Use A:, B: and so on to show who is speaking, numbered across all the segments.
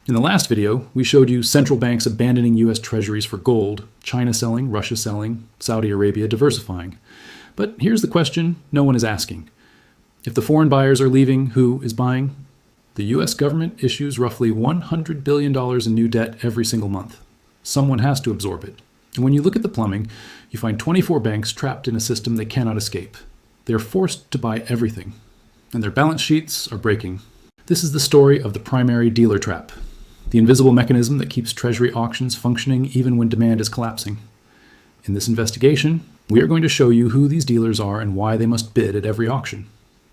A: In the last video, we showed you central banks abandoning US Treasuries for gold, China selling, Russia selling, Saudi Arabia diversifying. But here's the question no one is asking. If the foreign buyers are leaving, who is buying? The US government issues roughly $100 billion in new debt every single month. Someone has to absorb it. And when you look at the plumbing, you find 24 banks trapped in a system they cannot escape. They are forced to buy everything, and their balance sheets are breaking. This is the story of the primary dealer trap, the invisible mechanism that keeps Treasury auctions functioning even when demand is collapsing. In this investigation, we are going to show you who these dealers are and why they must bid at every auction.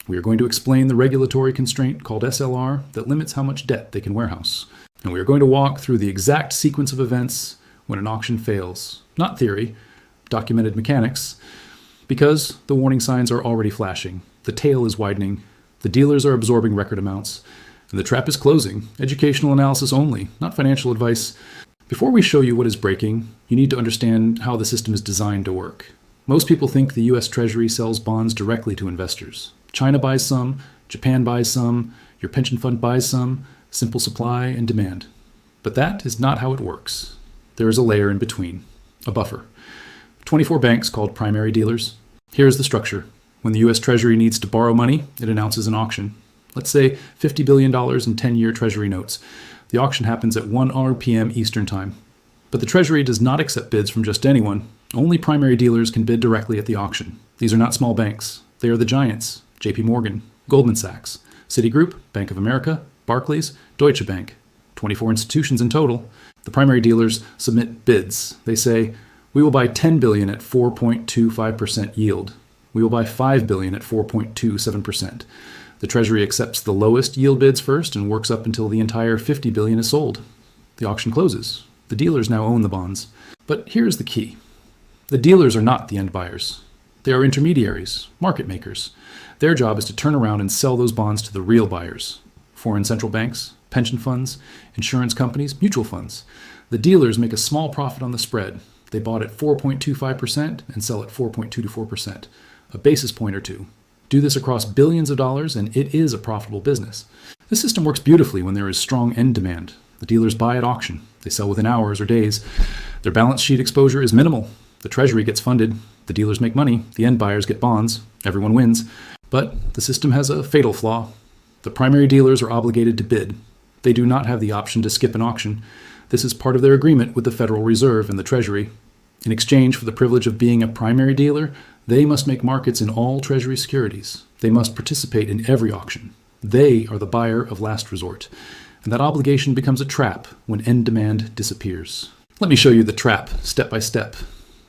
A: We are going to explain the regulatory constraint called SLR that limits how much debt they can warehouse. And we are going to walk through the exact sequence of events when an auction fails. Not theory, documented mechanics, because the warning signs are already flashing. The tail is widening, the dealers are absorbing record amounts, and the trap is closing. Educational analysis only, not financial advice. Before we show you what is breaking, you need to understand how the system is designed to work. Most people think the US Treasury sells bonds directly to investors. China buys some, Japan buys some, your pension fund buys some, simple supply and demand. But that is not how it works. There is a layer in between, a buffer. 24 banks called primary dealers. Here's the structure. When the US Treasury needs to borrow money, it announces an auction. Let's say $50 billion in 10-year Treasury notes. The auction happens at 1 p.m. Eastern Time. But the Treasury does not accept bids from just anyone. Only primary dealers can bid directly at the auction. These are not small banks. They are the giants: JP Morgan, Goldman Sachs, Citigroup, Bank of America, Barclays, Deutsche Bank. 24 institutions in total. The primary dealers submit bids. They say, we will buy $10 billion at 4.25% yield. We will buy $5 billion at 4.27%. The Treasury accepts the lowest yield bids first and works up until the entire $50 billion is sold. The auction closes. The dealers now own the bonds. But here's the key. The dealers are not the end buyers. They are intermediaries, market makers. Their job is to turn around and sell those bonds to the real buyers: foreign central banks, pension funds, insurance companies, mutual funds. The dealers make a small profit on the spread. They bought at 4.25% and sell at 4.24%, a basis point or two. Do this across billions of dollars, and it is a profitable business. This system works beautifully when there is strong end demand. The dealers buy at auction. They sell within hours or days. Their balance sheet exposure is minimal. The Treasury gets funded. The dealers make money. The end buyers get bonds. Everyone wins. But the system has a fatal flaw. The primary dealers are obligated to bid. They do not have the option to skip an auction. This is part of their agreement with the Federal Reserve and the Treasury. In exchange for the privilege of being a primary dealer, they must make markets in all Treasury securities. They must participate in every auction. They are the buyer of last resort. And that obligation becomes a trap when end demand disappears. Let me show you the trap, step by step.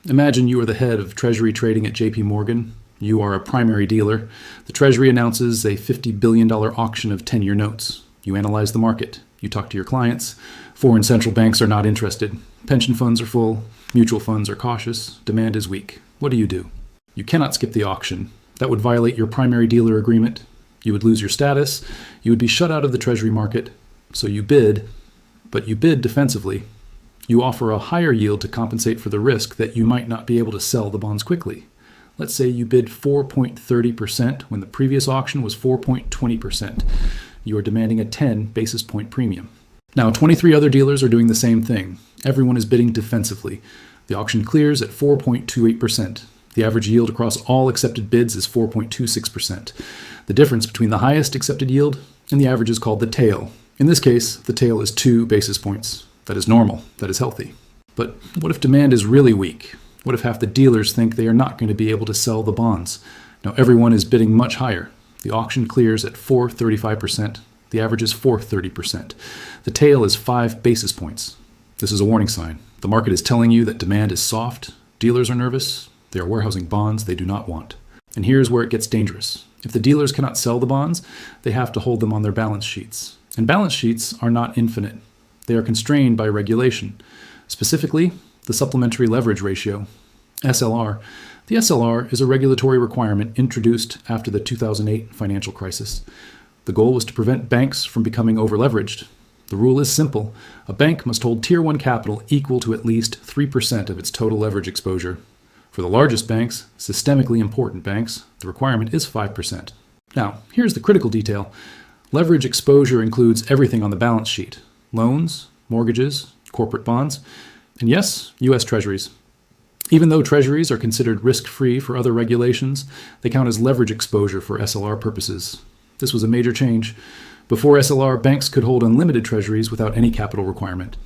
A: Imagine you are the head of Treasury trading at JP Morgan. You are a primary dealer. The Treasury announces a $50 billion auction of 10-year notes. You analyze the market. You talk to your clients. Foreign central banks are not interested. Pension funds are full. Mutual funds are cautious. Demand is weak. What do? You cannot skip the auction. That would violate your primary dealer agreement. You would lose your status. You would be shut out of the Treasury market. So you bid, but you bid defensively. You offer a higher yield to compensate for the risk that you might not be able to sell the bonds quickly. Let's say you bid 4.30% when the previous auction was 4.20%. You are demanding a 10 basis point premium. Now, 23 other dealers are doing the same thing. Everyone is bidding defensively. The auction clears at 4.28%. The average yield across all accepted bids is 4.26%. The difference between the highest accepted yield and the average is called the tail. In this case, the tail is 2 basis points. That is normal. That is healthy. But what if demand is really weak? What if half the dealers think they are not going to be able to sell the bonds? Now everyone is bidding much higher. The auction clears at 4.35%. The average is 4.30%. The tail is 5 basis points. This is a warning sign. The market is telling you that demand is soft. Dealers are nervous. They are warehousing bonds they do not want. And here's where it gets dangerous. If the dealers cannot sell the bonds, they have to hold them on their balance sheets. And balance sheets are not infinite. They are constrained by regulation. Specifically, the supplementary leverage ratio, SLR. The SLR is a regulatory requirement introduced after the 2008 financial crisis. The goal was to prevent banks from becoming over-leveraged. The rule is simple. A bank must hold Tier 1 capital equal to at least 3% of its total leverage exposure. For the largest banks, systemically important banks, the requirement is 5%. Now, here's the critical detail. Leverage exposure includes everything on the balance sheet. loans, mortgages, corporate bonds, and yes, U.S. Treasuries. Even though Treasuries are considered risk-free for other regulations, they count as leverage exposure for SLR purposes. This was a major change. Before SLR, banks could hold unlimited Treasuries without any capital requirement.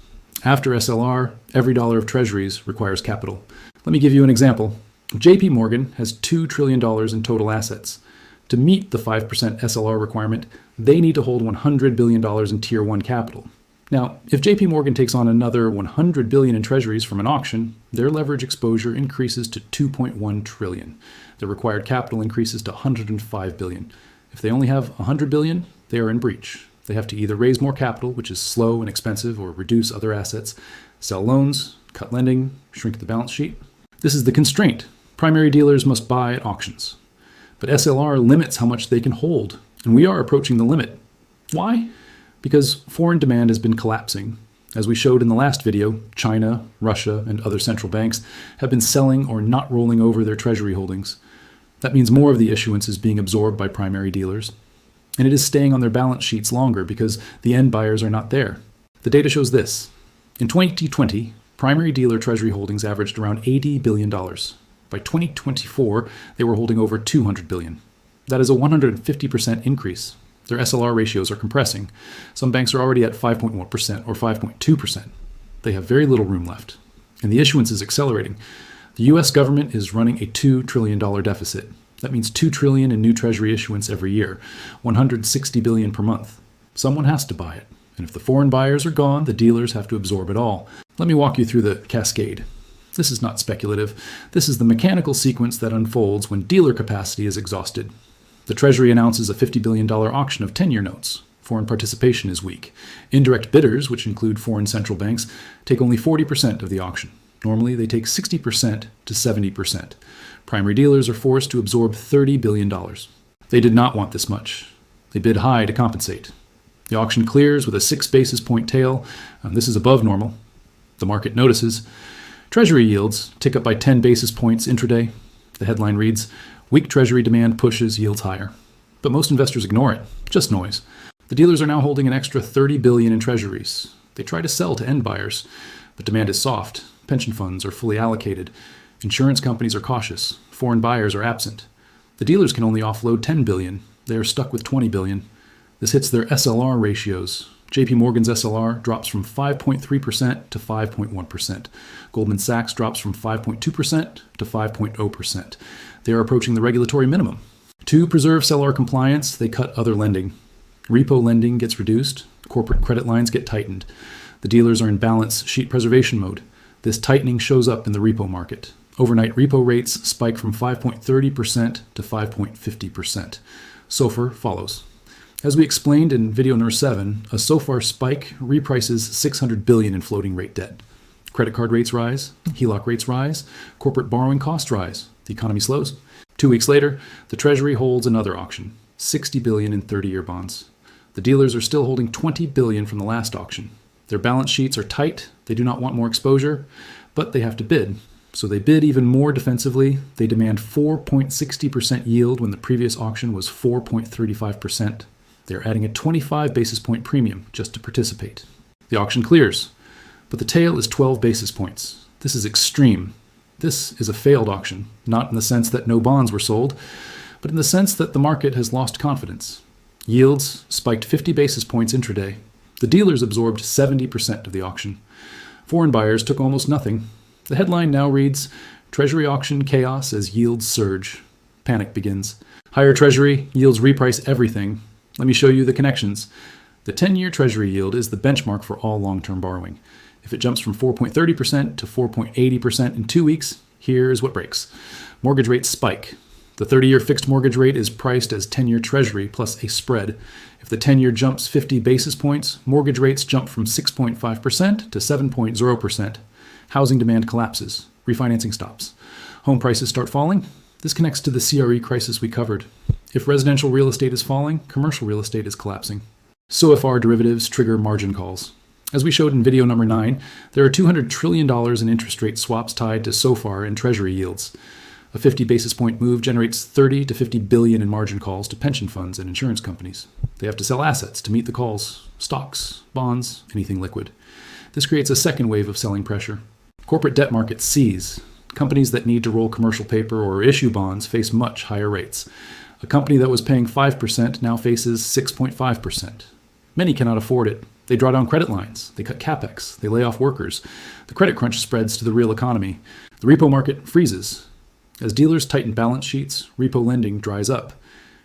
A: After SLR, every dollar of Treasuries requires capital. Let me give you an example. JP Morgan has $2 trillion in total assets. To meet the 5% SLR requirement, they need to hold $100 billion in Tier 1 capital. Now, if JP Morgan takes on another $100 billion in Treasuries from an auction, their leverage exposure increases to $2.1 trillion. The required capital increases to $105 billion. If they only have $100 billion, they are in breach. They have to either raise more capital, which is slow and expensive, or reduce other assets, sell loans, cut lending, shrink the balance sheet. This is the constraint. Primary dealers must buy at auctions. But SLR limits how much they can hold, and we are approaching the limit. Why? Because foreign demand has been collapsing. As we showed in the last video, China, Russia, and other central banks have been selling or not rolling over their treasury holdings. That means more of the issuance is being absorbed by primary dealers. And it is staying on their balance sheets longer because the end buyers are not there. The data shows this. In 2020, primary dealer treasury holdings averaged around $80 billion. By 2024, they were holding over $200 billion. That is a 150% increase. Their SLR ratios are compressing. Some banks are already at 5.1% or 5.2%. They have very little room left. And the issuance is accelerating. The U.S. government is running a $2 trillion deficit. That means $2 trillion in new treasury issuance every year, $160 billion per month. Someone has to buy it. And if the foreign buyers are gone, the dealers have to absorb it all. Let me walk you through the cascade. This is not speculative. This is the mechanical sequence that unfolds when dealer capacity is exhausted. The Treasury announces a $50 billion auction of 10-year notes. Foreign participation is weak. Indirect bidders, which include foreign central banks, take only 40% of the auction. Normally, they take 60% to 70%. Primary dealers are forced to absorb $30 billion. They did not want this much. They bid high to compensate. The auction clears with a 6 basis point tail. This is above normal. The market notices. Treasury yields tick up by 10 basis points intraday. The headline reads, "Weak Treasury demand pushes yields higher." But most investors ignore it. Just noise. The dealers are now holding an extra $30 billion in Treasuries. They try to sell to end buyers, but demand is soft. Pension funds are fully allocated. Insurance companies are cautious. Foreign buyers are absent. The dealers can only offload $10 billion. They are stuck with $20 billion. This hits their SLR ratios. JP Morgan's SLR drops from 5.3% to 5.1%. Goldman Sachs drops from 5.2% to 5.0%. They are approaching the regulatory minimum. To preserve seller compliance, they cut other lending. Repo lending gets reduced. Corporate credit lines get tightened. The dealers are in balance sheet preservation mode. This tightening shows up in the repo market. Overnight repo rates spike from 5.30% to 5.50%. SOFR follows. As we explained in video number 7, a SOFR spike reprices $600 billion in floating rate debt. Credit card rates rise, HELOC rates rise, corporate borrowing costs rise. The economy slows. 2 weeks later, the Treasury holds another auction, $60 billion in 30-year bonds. The dealers are still holding $20 billion from the last auction. Their balance sheets are tight. They do not want more exposure, but they have to bid. So they bid even more defensively. They demand 4.60% yield when the previous auction was 4.35%. They're adding a 25 basis point premium just to participate. The auction clears, but the tail is 12 basis points. This is extreme. This is a failed auction, not in the sense that no bonds were sold, but in the sense that the market has lost confidence. Yields spiked 50 basis points intraday. The dealers absorbed 70% of the auction. Foreign buyers took almost nothing. The headline now reads, "Treasury auction chaos as yields surge." Panic begins. Higher Treasury, yields reprice everything. Let me show you the connections. The 10-year Treasury yield is the benchmark for all long-term borrowing. If it jumps from 4.30% to 4.80% in 2 weeks, here is what breaks. Mortgage rates spike. The 30-year fixed mortgage rate is priced as 10-year Treasury plus a spread. If the 10-year jumps 50 basis points, mortgage rates jump from 6.5% to 7.0%. Housing demand collapses. Refinancing stops. Home prices start falling. This connects to the CRE crisis we covered. If residential real estate is falling, commercial real estate is collapsing. SOFR derivatives trigger margin calls. As we showed in video number 9, there are $200 trillion in interest rate swaps tied to SOFR and Treasury yields. A 50 basis point move generates 30 to 50 billion in margin calls to pension funds and insurance companies. They have to sell assets to meet the calls, stocks, bonds, anything liquid. This creates a second wave of selling pressure. Corporate debt markets seize. Companies that need to roll commercial paper or issue bonds face much higher rates. A company that was paying 5% now faces 6.5%. Many cannot afford it. They draw down credit lines. They cut capex. They lay off workers. The credit crunch spreads to the real economy. The repo market freezes. As dealers tighten balance sheets, repo lending dries up.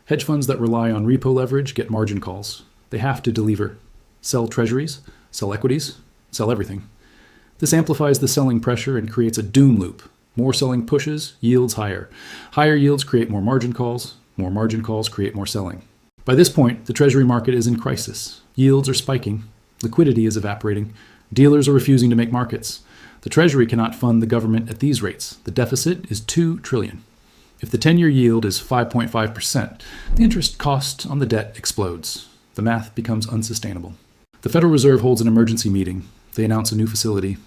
A: Hedge funds that rely on repo leverage get margin calls. They have to deliver. Sell treasuries, sell equities, sell everything. This amplifies the selling pressure and creates a doom loop. More selling pushes, yields higher. Higher yields create more margin calls. More margin calls create more selling. By this point, the treasury market is in crisis. Yields are spiking. Liquidity is evaporating. Dealers are refusing to make markets. The Treasury cannot fund the government at these rates. The deficit is $2 trillion. If the 10-year yield is 5.5%, the interest cost on the debt explodes. The math becomes unsustainable. The Federal Reserve holds an emergency meeting. They announce a new facility.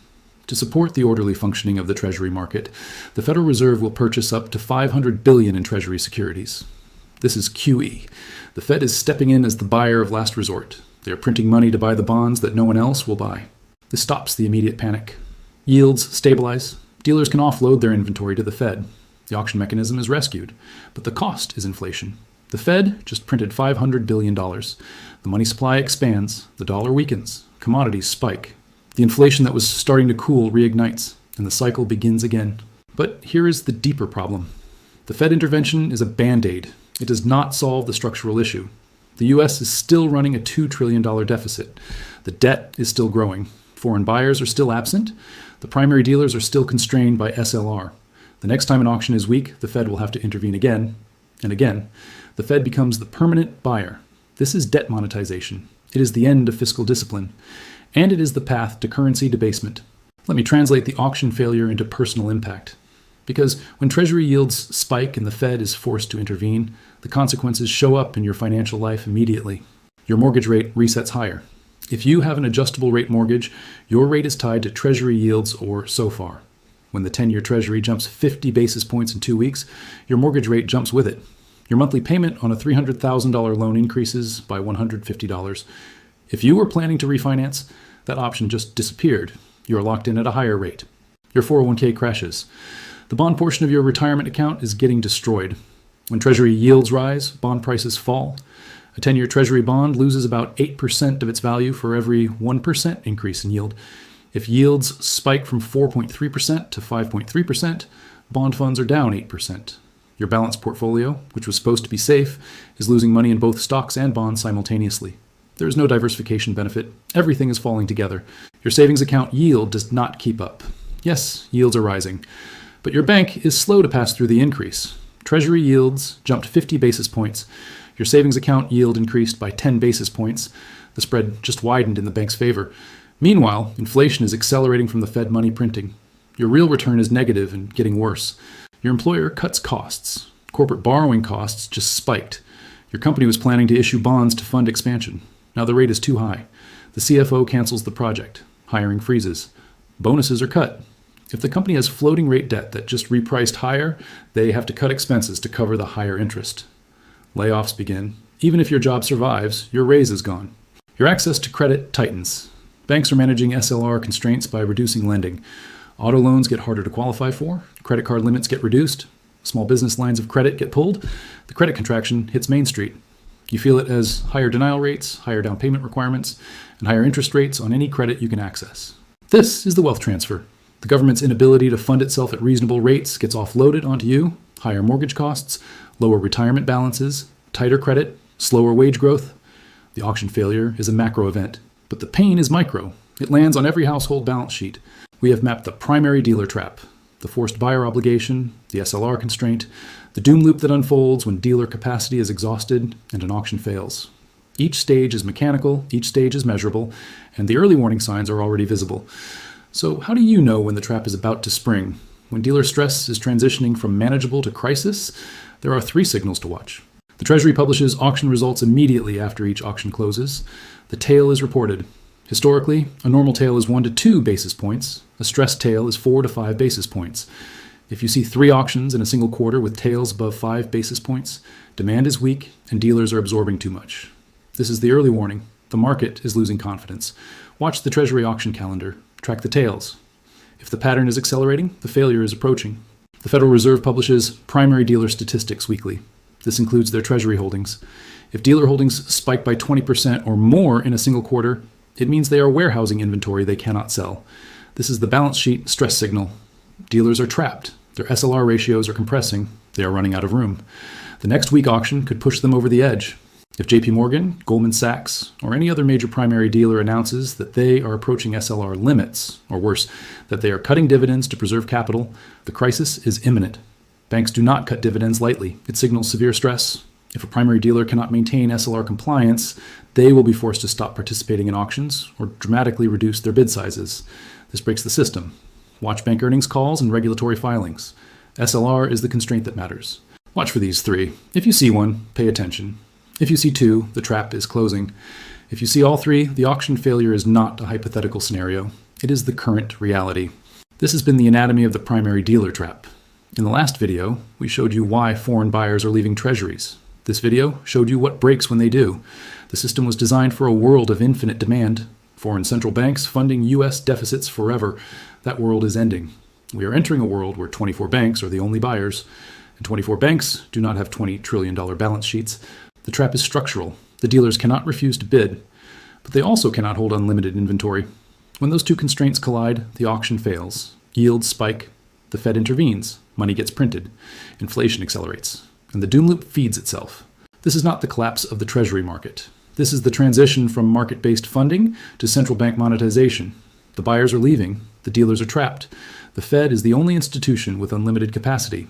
A: To support the orderly functioning of the Treasury market, the Federal Reserve will purchase up to $500 billion in Treasury securities. This is QE. The Fed is stepping in as the buyer of last resort. They are printing money to buy the bonds that no one else will buy. This stops the immediate panic. Yields stabilize. Dealers can offload their inventory to the Fed. The auction mechanism is rescued. But the cost is inflation. The Fed just printed $500 billion. The money supply expands. The dollar weakens. Commodities spike. The inflation that was starting to cool reignites, and the cycle begins again. But here is the deeper problem. The Fed intervention is a band-aid. It does not solve the structural issue. The U.S. is still running a $2 trillion deficit. The debt is still growing. Foreign buyers are still absent. The primary dealers are still constrained by SLR. The next time an auction is weak, the Fed will have to intervene again and again. The Fed becomes the permanent buyer. This is debt monetization. It is the end of fiscal discipline. And it is the path to currency debasement. Let me translate the auction failure into personal impact. Because when Treasury yields spike and the Fed is forced to intervene, the consequences show up in your financial life immediately. Your mortgage rate resets higher. If you have an adjustable rate mortgage, your rate is tied to Treasury yields or SOFR. When the 10-year Treasury jumps 50 basis points in 2 weeks, your mortgage rate jumps with it. Your monthly payment on a $300,000 loan increases by $150. If you were planning to refinance, that option just disappeared. You are locked in at a higher rate. Your 401k crashes. The bond portion of your retirement account is getting destroyed. When Treasury yields rise, bond prices fall. A 10-year Treasury bond loses about 8% of its value for every 1% increase in yield. If yields spike from 4.3% to 5.3%, bond funds are down 8%. Your balanced portfolio, which was supposed to be safe, is losing money in both stocks and bonds simultaneously. There is no diversification benefit. Everything is falling together. Your savings account yield does not keep up. Yes, yields are rising, but your bank is slow to pass through the increase. Treasury yields jumped 50 basis points. Your savings account yield increased by 10 basis points. The spread just widened in the bank's favor. Meanwhile, inflation is accelerating from the Fed money printing. Your real return is negative and getting worse. Your employer cuts costs. Corporate borrowing costs just spiked. Your company was planning to issue bonds to fund expansion. Now the rate is too high. The CFO cancels the project. Hiring freezes. Bonuses are cut. If the company has floating rate debt that just repriced higher, they have to cut expenses to cover the higher interest. Layoffs begin. Even if your job survives, your raise is gone. Your access to credit tightens. Banks are managing SLR constraints by reducing lending. Auto loans get harder to qualify for. Credit card limits get reduced. Small business lines of credit get pulled. The credit contraction hits Main Street. You feel it as higher denial rates, higher down payment requirements, and higher interest rates on any credit you can access. This is the wealth transfer. The government's inability to fund itself at reasonable rates gets offloaded onto you. Higher mortgage costs, lower retirement balances, tighter credit, slower wage growth. The auction failure is a macro event, but the pain is micro. It lands on every household balance sheet. We have mapped the primary dealer trap, the forced buyer obligation, the SLR constraint, the doom loop that unfolds when dealer capacity is exhausted and an auction fails. Each stage is mechanical, each stage is measurable, and the early warning signs are already visible. So how do you know when the trap is about to spring? When dealer stress is transitioning from manageable to crisis, there are 3 signals to watch. The Treasury publishes auction results immediately after each auction closes. The tail is reported. Historically, a normal tail is 1 to 2 basis points. A stress tail is 4 to 5 basis points. If you see 3 auctions in a single quarter with tails above 5 basis points, demand is weak and dealers are absorbing too much. This is the early warning. The market is losing confidence. Watch the Treasury auction calendar. Track the tails. If the pattern is accelerating, the failure is approaching. The Federal Reserve publishes primary dealer statistics weekly. This includes their Treasury holdings. If dealer holdings spike by 20% or more in a single quarter, it means they are warehousing inventory they cannot sell. This is the balance sheet stress signal. Dealers are trapped. Their SLR ratios are compressing. They are running out of room. The next week auction could push them over the edge. If JP Morgan, Goldman Sachs, or any other major primary dealer announces that they are approaching SLR limits, or worse, that they are cutting dividends to preserve capital, the crisis is imminent. Banks do not cut dividends lightly. It signals severe stress. If a primary dealer cannot maintain SLR compliance, they will be forced to stop participating in auctions or dramatically reduce their bid sizes. This breaks the system. Watch bank earnings calls and regulatory filings. SLR is the constraint that matters. Watch for these 3. If you see one, pay attention. If you see 2, the trap is closing. If you see all 3, the auction failure is not a hypothetical scenario. It is the current reality. This has been the anatomy of the primary dealer trap. In the last video, we showed you why foreign buyers are leaving treasuries. This video showed you what breaks when they do. The system was designed for a world of infinite demand. Foreign central banks funding U.S. deficits forever. That world is ending. We are entering a world where 24 banks are the only buyers, and 24 banks do not have $20 trillion balance sheets. The trap is structural. The dealers cannot refuse to bid, but they also cannot hold unlimited inventory. When those 2 constraints collide, the auction fails. Yields spike. The Fed intervenes. Money gets printed. Inflation accelerates. And the doom loop feeds itself. This is not the collapse of the Treasury market. This is the transition from market-based funding to central bank monetization. The buyers are leaving. The dealers are trapped. The Fed is the only institution with unlimited capacity.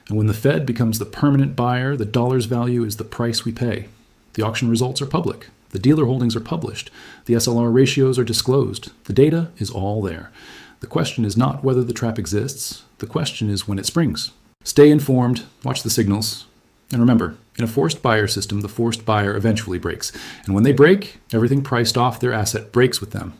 A: And when the Fed becomes the permanent buyer, the dollar's value is the price we pay. The auction results are public. The dealer holdings are published. The SLR ratios are disclosed. The data is all there. The question is not whether the trap exists. The question is when it springs. Stay informed. Watch the signals. And remember, in a forced buyer system, the forced buyer eventually breaks. And when they break, everything priced off their asset breaks with them.